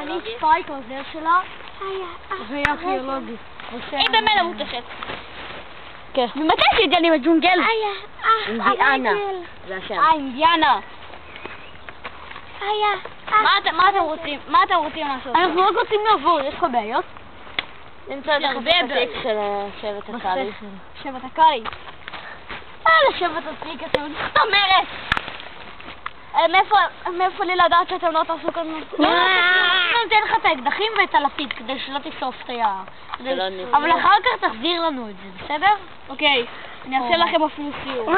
אני ספייק, העוזר שלה, והיא ארכיאולוגית. היא במלא מותשת. כן. ממתי שאינדיאנים בג'ונגל? אינדיאנה. זה השם. אינדיאנה. מה אתם רוצים? מה אתם רוצים לעשות? אנחנו רק רוצים לעבור, יש לך בעיות? נמצא את החפתיק של שבט הקאלי. שבט הקאלי. לשבט עתיק, אתם זאת אומרת! מאיפה לי לדעת שאתם לא תעשו כאן? לא, נותן לך את האקדחים ואת הלפיד כדי שלא תשרוף את היער. אבל אחר כך תחזיר לנו את זה, בסדר? אוקיי, אני אעשה לכם אפילו סיור.